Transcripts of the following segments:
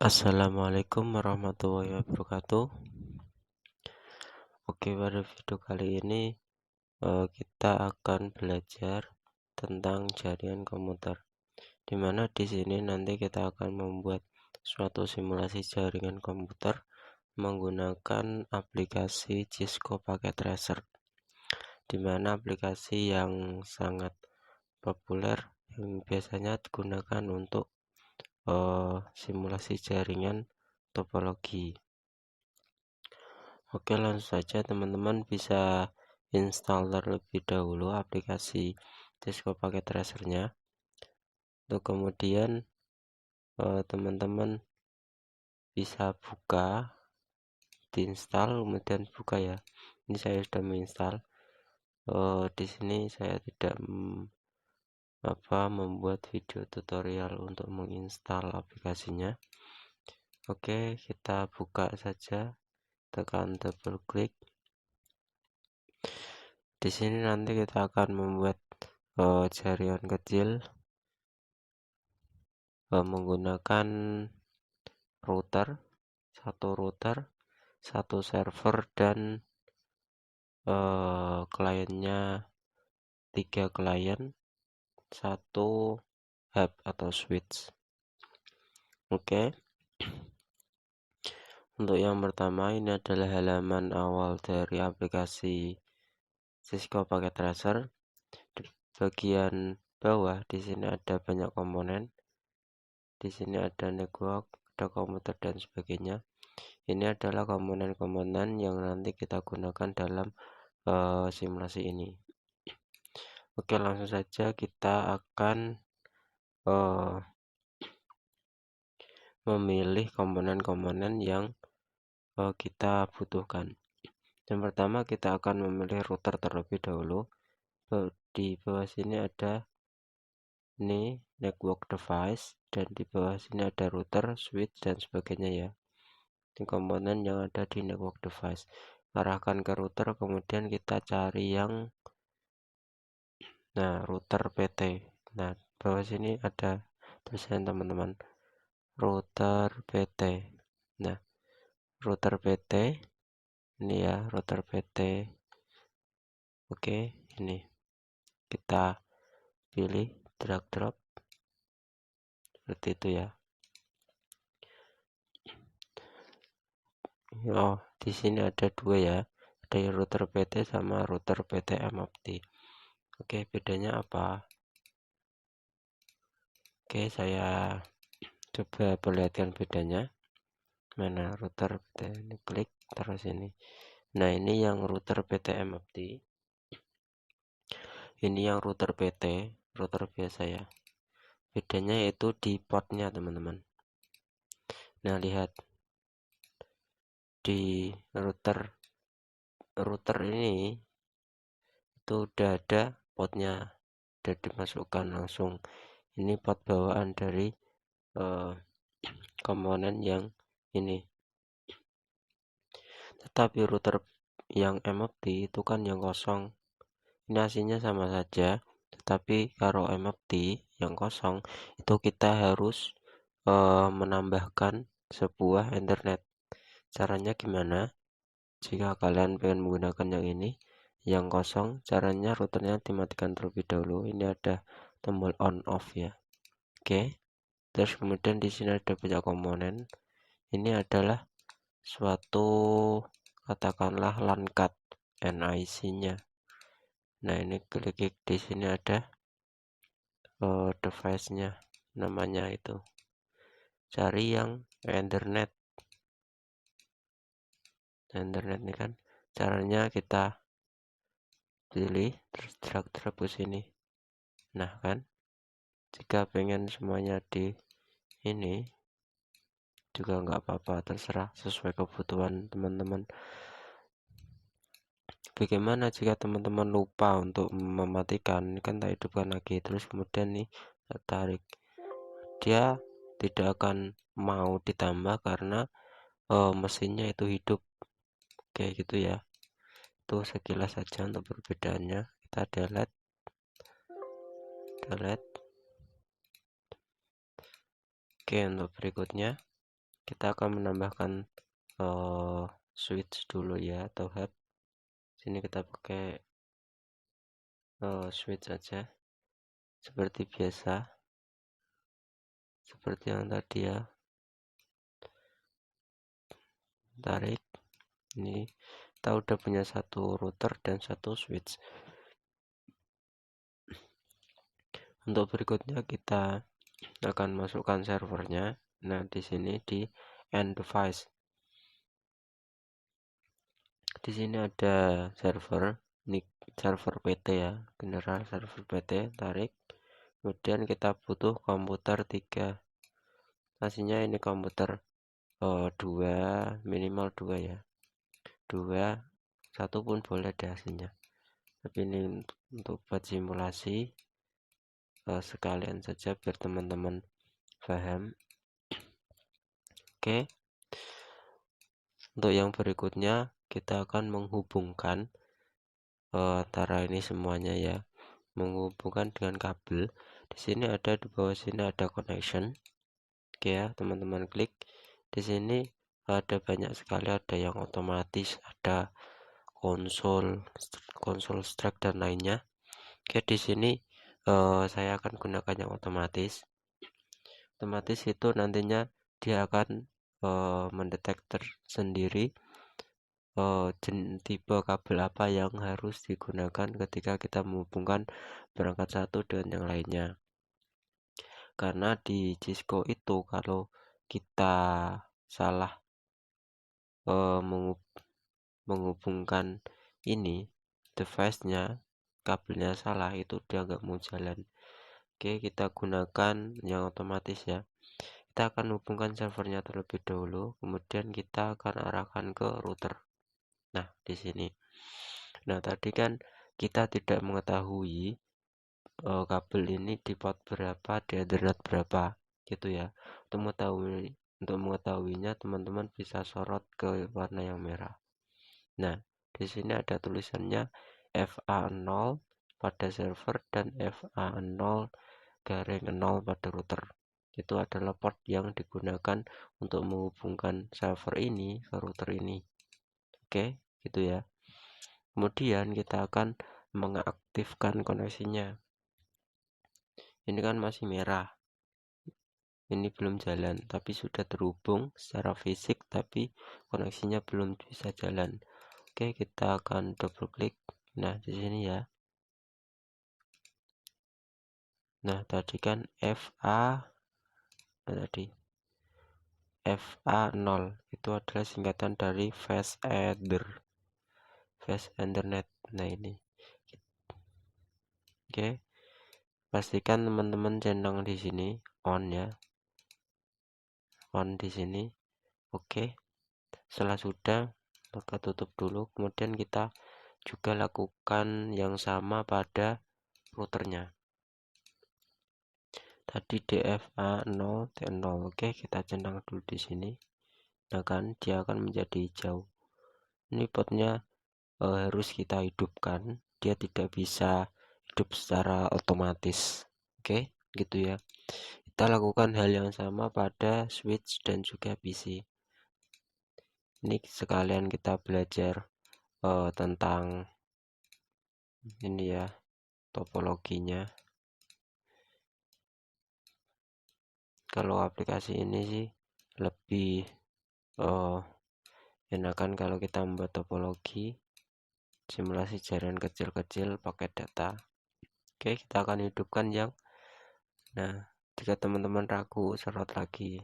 Assalamualaikum warahmatullahi wabarakatuh. Oke, pada video kali ini kita akan belajar tentang jaringan komputer. Di mana di sini nanti kita akan membuat suatu simulasi jaringan komputer menggunakan aplikasi Cisco Packet Tracer. Di mana aplikasi yang sangat populer yang biasanya digunakan untuk simulasi jaringan topologi. Oke, langsung saja teman-teman bisa install terlebih dahulu aplikasi Cisco Packet Tracer-nya. Untuk kemudian teman-teman bisa buka, diinstal, kemudian buka ya. Ini saya sudah menginstal. Di sini saya tidak membuat video tutorial untuk menginstal aplikasinya. Oke, kita buka saja, tekan double klik. Di sini nanti kita akan membuat jaringan kecil menggunakan satu server dan kliennya 3 klien, 1 hub atau switch. Oke. Untuk yang pertama, ini adalah halaman awal dari aplikasi Cisco Packet Tracer. Di bagian bawah di sini ada banyak komponen. Di sini ada network, ada komputer dan sebagainya. Ini adalah komponen-komponen yang nanti kita gunakan dalam simulasi ini. Oke, langsung saja kita akan memilih komponen-komponen yang kita butuhkan. Yang pertama kita akan memilih router terlebih dahulu. Di bawah sini ada ini network device, dan di bawah sini ada router, switch dan sebagainya ya. Ini komponen yang ada di network device. Arahkan ke router, kemudian kita cari yang router PT. Nah, bawah sini ada tulisan teman-teman, router PT. Nah, router PT ini ya, router PT. Oke, ini kita pilih, drag drop seperti itu ya. Oh, di sini ada dua ya, ada router PT sama router PT MFT. Oke, bedanya apa? Oke, saya coba perlihatkan bedanya. Mana router PT? Ini klik terus ini. Nah, ini yang router PT MFT. Ini yang router PT, router biasa ya. Bedanya yaitu di portnya teman-teman. Nah, lihat di router ini itu udah ada portnya, udah dimasukkan langsung. Ini port bawaan dari komponen yang ini. Tetapi router yang MFT itu kan yang kosong. Ini hasilnya sama saja, tetapi kalau MFT yang kosong itu kita harus menambahkan sebuah internet. Caranya gimana? Jika kalian pengen menggunakan yang ini, yang kosong, caranya routernya dimatikan terlebih dahulu. Ini ada tombol on off ya. Oke. Terus kemudian di sini ada banyak komponen. Ini adalah suatu katakanlah LAN card NIC-nya. Nah, ini klik di sini ada device-nya, namanya itu. Cari yang Ethernet. Internet ini kan caranya kita pilih terus drag ke sini. Nah kan, jika pengen semuanya di ini juga nggak apa-apa, terserah sesuai kebutuhan teman-teman. Bagaimana jika teman-teman lupa untuk mematikan, kan tak hidupkan lagi, terus kemudian nih tarik, dia tidak akan mau ditambah karena mesinnya itu hidup kayak gitu ya. Itu sekilas saja untuk perbedaannya. Kita delete. Oke, untuk berikutnya kita akan menambahkan switch dulu ya, atau hub. Sini kita pakai switch aja seperti biasa, seperti yang tadi ya. Tarik, ini kita udah punya satu router dan satu switch. Untuk berikutnya kita akan masukkan servernya. Nah, di sini di end device. Di sini ada server, ini server PT ya, general server PT, tarik. Kemudian kita butuh komputer 3. Aslinya ini komputer 2, minimal 2 ya. 2, 1 pun boleh deh aslinya. Tapi ini untuk buat simulasi sekalian saja biar teman-teman paham. Oke. Untuk yang berikutnya kita akan menghubungkan antara ini semuanya ya, menghubungkan dengan kabel. Di sini ada, di bawah sini ada connection. Oke ya, teman-teman klik. Di sini ada banyak sekali, ada yang otomatis, ada konsol strike dan lainnya. Oke, di sini saya akan gunakan yang otomatis. Otomatis itu nantinya dia akan mendetek sendiri tipe kabel apa yang harus digunakan ketika kita menghubungkan perangkat satu dengan yang lainnya. Karena di Cisco itu kalau kita salah menghubungkan ini device-nya, kabelnya salah, itu dia nggak mau jalan. Oke, kita gunakan yang otomatis ya. Kita akan hubungkan servernya terlebih dahulu, kemudian kita akan arahkan ke router. Nah, di sini. Nah, tadi kan kita tidak mengetahui kabel ini di port berapa, di Ethernet berapa, gitu ya. Untuk mengetahuinya, teman-teman bisa sorot ke warna yang merah. Nah, di sini ada tulisannya FA0 pada server dan FA0 garing 0 pada router. Itu adalah port yang digunakan untuk menghubungkan server ini ke router ini. Oke, gitu ya. Kemudian kita akan mengaktifkan koneksinya. Ini kan masih merah. Ini belum jalan, tapi sudah terhubung secara fisik, tapi koneksinya belum bisa jalan. Oke, kita akan double klik. Nah, di sini ya. Nah, tadi kan tadi FA0 itu adalah singkatan dari Fast Ethernet. Nah, ini. Oke. Pastikan teman-teman centang di sini on ya. On di sini. Oke. Setelah sudah, maka tutup dulu. Kemudian kita juga lakukan yang sama pada routernya. Tadi DFA0 T0. Oke, kita centang dulu di sini. Nah kan dia akan menjadi hijau. Ini portnya harus kita hidupkan. Dia tidak bisa hidup secara otomatis. Oke, gitu ya. Kita lakukan hal yang sama pada switch dan juga PC. Ini sekalian kita belajar tentang ini ya, topologinya. Kalau aplikasi ini sih lebih enakan kalau kita membuat topologi simulasi jaringan kecil-kecil pakai data. Oke, kita akan hidupkan yang nah, jika teman-teman ragu, sorot lagi.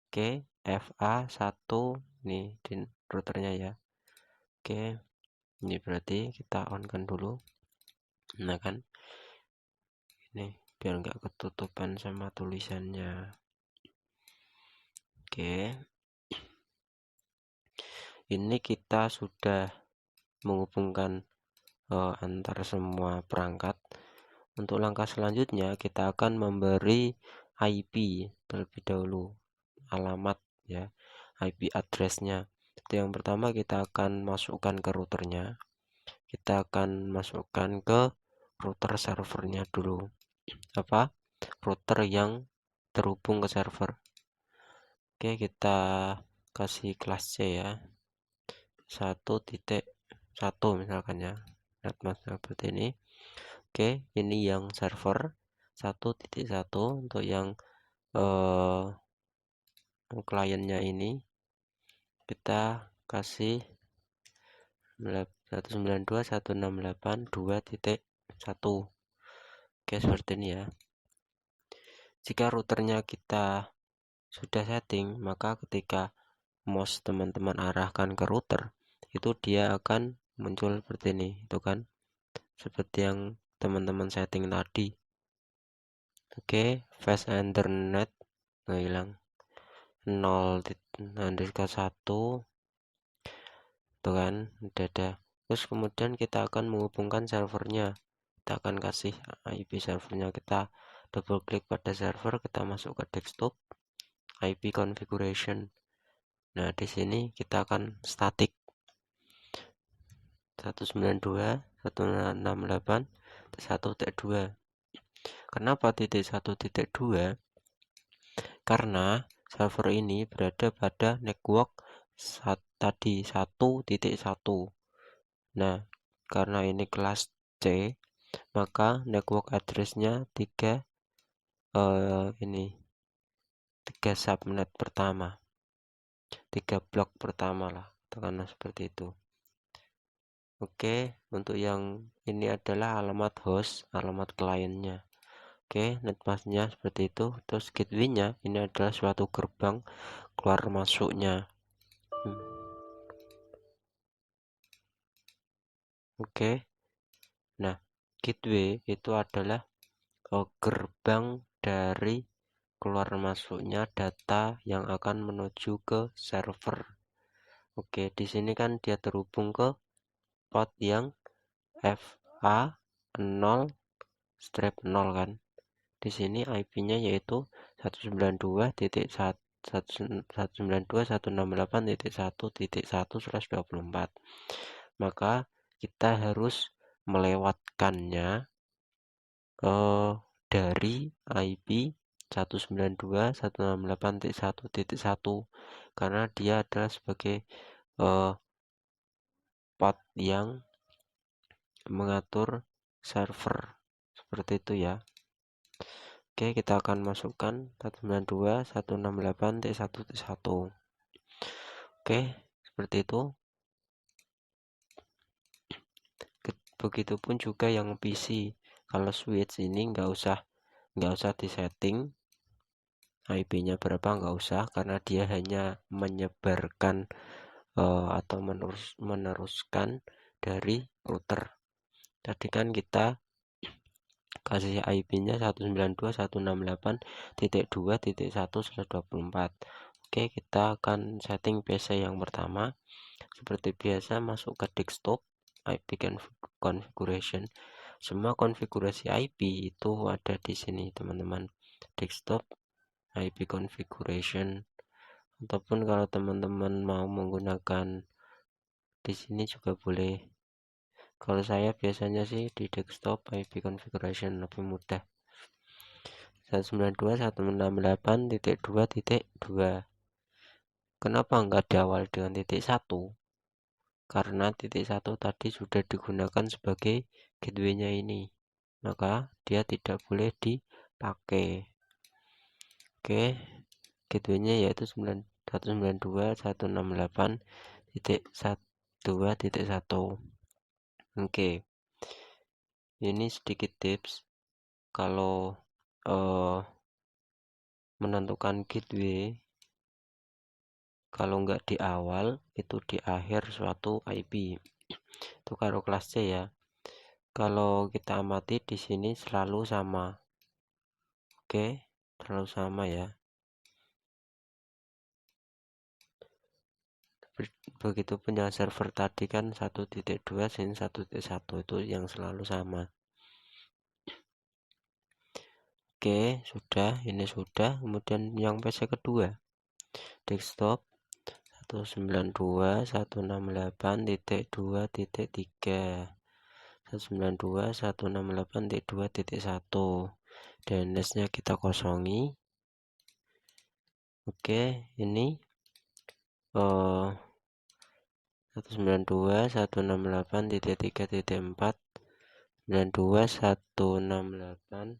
Oke, FA1 nih di routernya ya. Oke, ini berarti kita on kan dulu. Nah kan ini biar nggak ketutupan sama tulisannya. Oke, ini kita sudah menghubungkan antar semua perangkat. Untuk langkah selanjutnya kita akan memberi IP terlebih dahulu, alamat ya, IP addressnya. Yang pertama kita akan masukkan ke routernya. Kita akan masukkan ke router servernya dulu. Router yang terhubung ke server. Oke, Oke, kita kasih kelas C ya, 1.1 misalkan ya, netmask seperti ini. Oke, ini yang server 1.1. Untuk yang kliennya ini kita kasih 192.168.2.1. Oke, seperti ini ya. Jika routernya kita sudah setting, maka ketika mouse teman-teman arahkan ke router, itu dia akan muncul seperti ini, itu kan, seperti yang teman-teman setting tadi. Oke, fast internet hilang 0.1 tuh kan, udah ada. Terus kemudian kita akan menghubungkan servernya, kita akan kasih IP servernya, kita double klik pada server, kita masuk ke desktop, IP configuration. Nah, di sini kita akan static 192.168.1.2. Kenapa .1.2? Karena server ini berada pada network tadi 1.1. Nah, karena ini kelas C, maka network address-nya 3 subnet pertama, 3 blok pertama lah, katakanlah seperti itu. Oke, untuk yang ini adalah alamat host, alamat kliennya. Oke, netmasknya seperti itu. Terus gateway-nya ini adalah suatu gerbang keluar masuknya. Oke, nah gateway itu adalah gerbang dari keluar masuknya data yang akan menuju ke server. Oke, di sini kan dia terhubung ke port yang FA0/0 kan. Di sini IP-nya yaitu 192.168.1.1/124. Maka kita harus melewatkannya dari IP 192.168.1.1 karena dia adalah sebagai port yang mengatur server seperti itu ya. Oke, kita akan masukkan 192.168.1.1. Oke, seperti itu. Begitupun juga yang PC. Kalau switch ini nggak usah disetting IP-nya berapa, nggak usah, karena dia hanya menyebarkan atau meneruskan dari router. Tadi kan kita kasih IP-nya 192.168.2.1/24. Oke, kita akan setting PC yang pertama. Seperti biasa, masuk ke desktop, IP configuration. Semua konfigurasi IP itu ada di sini, teman-teman. Desktop, IP configuration. Ataupun kalau teman-teman mau menggunakan di sini juga boleh. Kalau saya biasanya sih di desktop IP configuration lebih mudah. 192.168.2.2. Kenapa enggak di awal dengan titik 1? Karena titik 1 tadi sudah digunakan sebagai gateway-nya ini, maka dia tidak boleh dipakai. Oke, gateway-nya yaitu 192.168.2.1. Oke, ini sedikit tips kalau menentukan gateway. Kalau nggak di awal, itu di akhir suatu IP. Itu kalau kelas C ya. Kalau kita amati di sini selalu sama. Oke, selalu sama ya. Begitupun yang server tadi kan 1.2 sini 1.1 itu yang selalu sama. Oke, sudah, ini sudah. Kemudian yang PC kedua, desktop 192.168.2.3, 192.168.2.1. DNS-nya kita kosongi. Oke, ini 192.168.3.4 92.168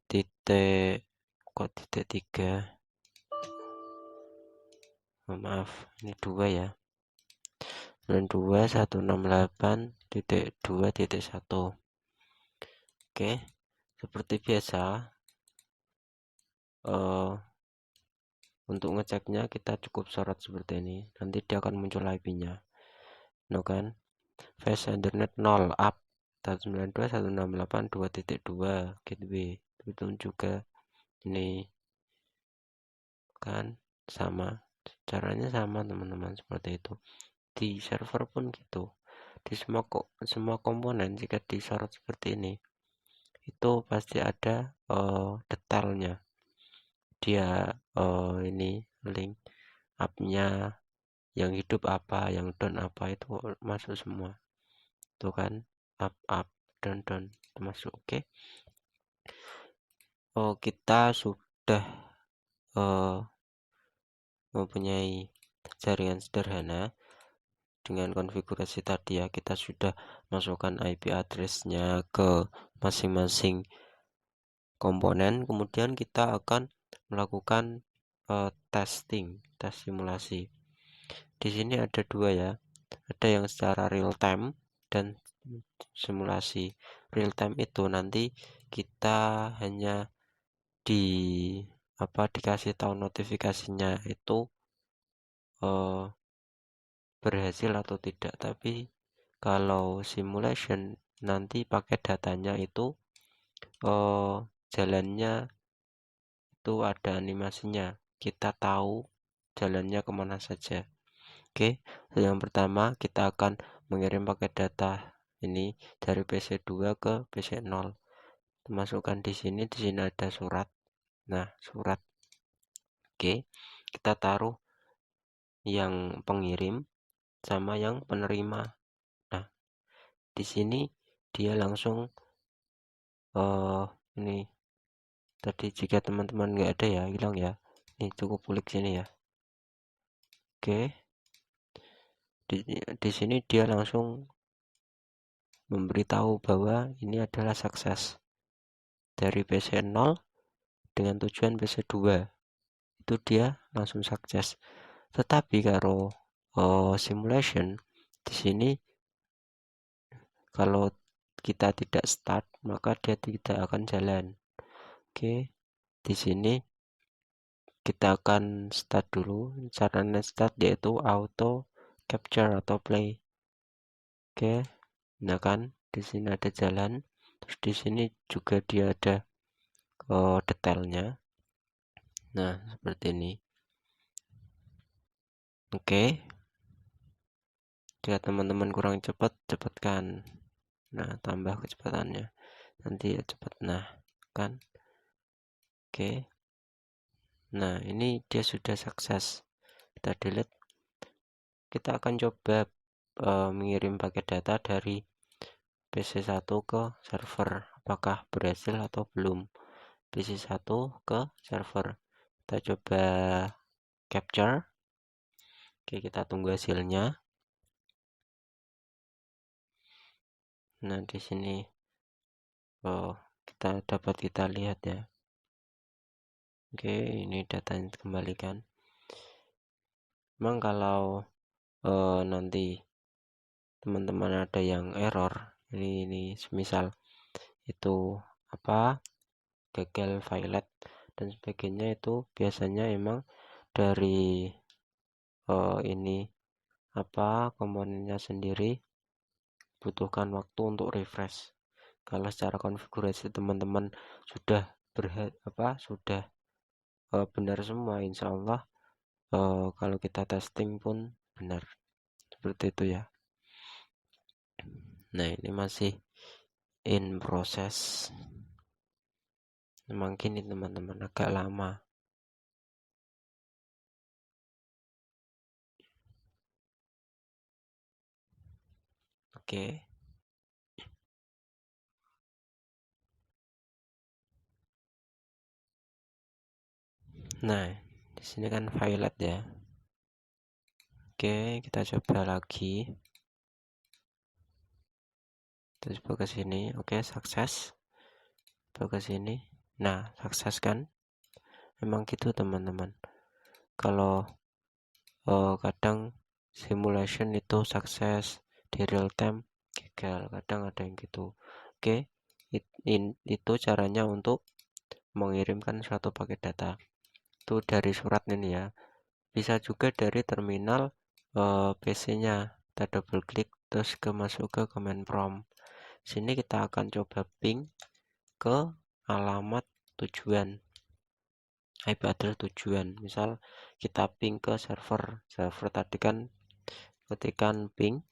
titik kok titik 3, maaf ini 2 ya, 92.168.2.1. Oke, seperti biasa untuk ngeceknya kita cukup sorot seperti ini, nanti dia akan muncul IP-nya, no kan, fast internet 0 up 192.168.2.2 gateway itu juga ini kan sama, caranya sama teman-teman, seperti itu. Di server pun gitu, di semua komponen jika disorot seperti ini itu pasti ada detailnya, dia ini link up-nya, yang hidup apa, yang down apa, itu masuk semua tuh kan, up down down termasuk. Oke. Kita sudah mempunyai jaringan sederhana dengan konfigurasi tadi ya. Kita sudah masukkan IP address-nya ke masing-masing komponen, kemudian kita akan melakukan tes simulasi. Di sini ada dua ya, ada yang secara real time dan simulasi. Real time itu nanti kita hanya dikasih tahu notifikasinya itu berhasil atau tidak. Tapi kalau simulation nanti pakai datanya itu jalannya itu ada animasinya, kita tahu jalannya kemana saja. Oke, yang pertama kita akan mengirim pakai data ini dari PC2 ke PC0. Masukkan di sini ada surat. Nah, surat. Oke, kita taruh yang pengirim sama yang penerima. Nah, di sini dia langsung ini tadi jika teman-teman nggak ada ya, hilang ya. Ini cukup klik sini ya. Oke, di sini dia langsung memberitahu bahwa ini adalah sukses dari PC0 dengan tujuan PC2, itu dia langsung sukses. Tetapi kalau simulation di sini kalau kita tidak start maka dia tidak akan jalan. Oke, di sini kita akan start dulu. Caranya start yaitu auto capture atau play. Oke, nah kan di sini ada jalan, terus di sini juga dia ada detailnya. Nah, seperti ini. Oke, jika teman-teman kurang cepat, cepatkan. Nah, tambah kecepatannya, nanti ya cepat. Nah, kan. Oke, nah ini dia sudah sukses. Kita delete. Kita akan coba mengirim paket data dari PC1 ke server, apakah berhasil atau belum. PC1 ke server, kita coba capture. Oke, kita tunggu hasilnya. Nah, di sini kita lihat ya. Oke, ini datanya dikembalikan. Memang kalau nanti teman-teman ada yang error, ini semisal itu gagal violet dan sebagainya, itu biasanya emang dari ini komponennya sendiri butuhkan waktu untuk refresh. Kalau secara konfigurasi teman-teman sudah sudah benar semua, insya Allah kalau kita testing pun benar, seperti itu ya. Nah, ini masih in proses, memang gini teman-teman, agak lama. Oke, nah Di sini kan violet ya. Oke, kita coba lagi. Terus coba ke sini. Oke, sukses. Coba ke sini. Nah, sukses kan? Memang gitu teman-teman. Kalau kadang simulation itu sukses, di real time gagal. Kadang ada yang gitu. Oke, itu caranya untuk mengirimkan suatu paket data. Itu dari surat ini ya. Bisa juga dari terminal PC-nya. Kita double klik terus masuk ke command prompt. Sini kita akan coba ping ke alamat tujuan, IP address tujuan. Misal kita ping ke server tadi kan ketikan ping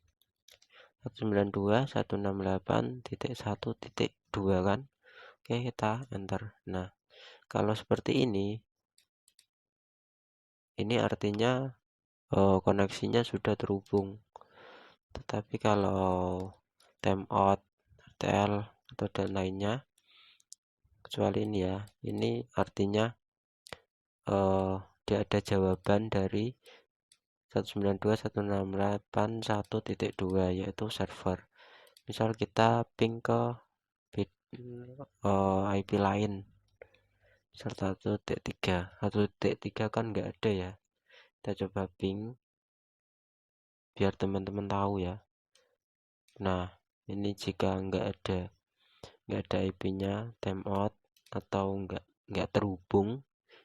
192.168.1.2 kan. Oke, kita enter. Nah, kalau seperti ini artinya koneksinya sudah terhubung. Tetapi kalau timeout, RTL atau dan lainnya, kecuali ini ya, ini artinya dia ada jawaban dari 192.168.1.2 yaitu server. Misal kita ping ke IP lain, misal 1.3 kan nggak ada ya. Kita coba ping biar teman-teman tahu ya. Nah, ini jika nggak ada IP-nya, timeout atau nggak terhubung,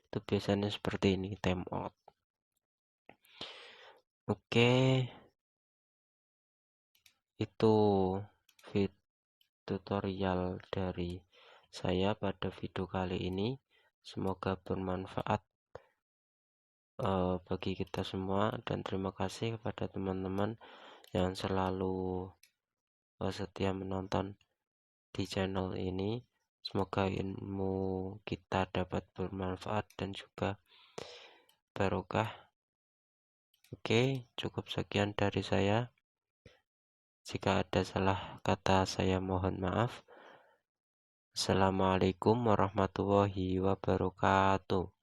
itu biasanya seperti ini, timeout. Oke, itu tutorial dari saya pada video kali ini. Semoga bermanfaat bagi kita semua, dan terima kasih kepada teman-teman yang selalu setia menonton di channel ini. Semoga ilmu kita dapat bermanfaat dan juga barokah. Oke, cukup sekian dari saya. Jika ada salah kata, saya mohon maaf. Assalamualaikum warahmatullahi wabarakatuh.